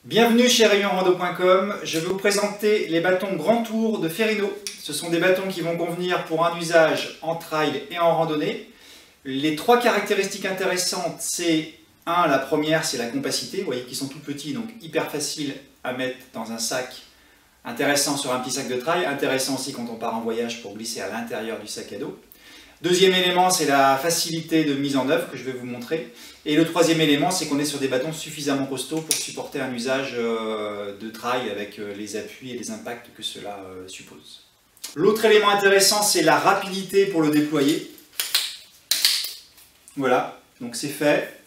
Bienvenue chez rayonrando.com, je vais vous présenter les bâtons Grand Tour de Ferrino. Ce sont des bâtons qui vont convenir pour un usage en trail et en randonnée. Les trois caractéristiques intéressantes, c'est la première, c'est la compacité. Vous voyez qu'ils sont tout petits, donc hyper facile à mettre dans un sac. Intéressant sur un petit sac de trail, intéressant aussi quand on part en voyage pour glisser à l'intérieur du sac à dos. Deuxième élément, c'est la facilité de mise en œuvre que je vais vous montrer. Et le troisième élément, c'est qu'on est sur des bâtons suffisamment costauds pour supporter un usage de trail avec les appuis et les impacts que cela suppose. L'autre élément intéressant, c'est la rapidité pour le déployer. Voilà, donc c'est fait.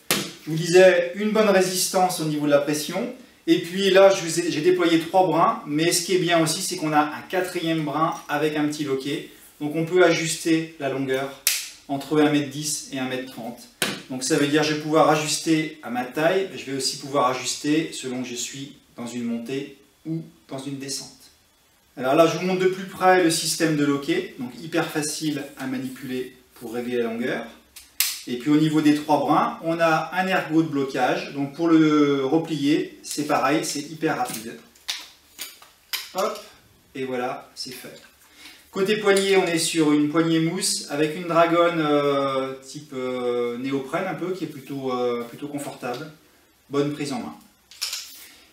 Je vous disais, une bonne résistance au niveau de la pression. Et puis là, j'ai déployé 3 brins, mais ce qui est bien aussi, c'est qu'on a un 4e brin avec un petit loquet. Donc on peut ajuster la longueur entre 1,10 m et 1,30 m. Donc ça veut dire que je vais pouvoir ajuster à ma taille, je vais aussi pouvoir ajuster selon que je suis dans une montée ou dans une descente. Alors là, je vous montre de plus près le système de loquet, donc hyper facile à manipuler pour régler la longueur. Et puis au niveau des 3 brins, on a un ergot de blocage. Donc pour le replier, c'est pareil, c'est hyper rapide. Hop, et voilà, c'est fait. Côté poignée, on est sur une poignée mousse avec une dragonne type néoprène un peu, qui est plutôt confortable. Bonne prise en main.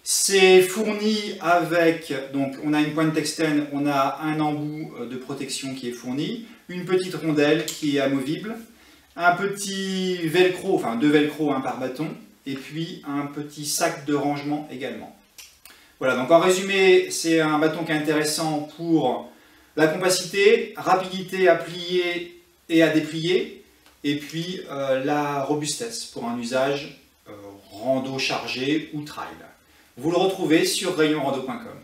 C'est fourni avec, donc on a une pointe externe, on a un embout de protection qui est fourni, une petite rondelle qui est amovible, un petit velcro, enfin 2 velcro par bâton, et puis un petit sac de rangement également. Voilà, donc en résumé, c'est un bâton qui est intéressant pour la compacité, rapidité à plier et à déplier, et puis la robustesse pour un usage rando chargé ou trail. Vous le retrouvez sur rayonrando.com.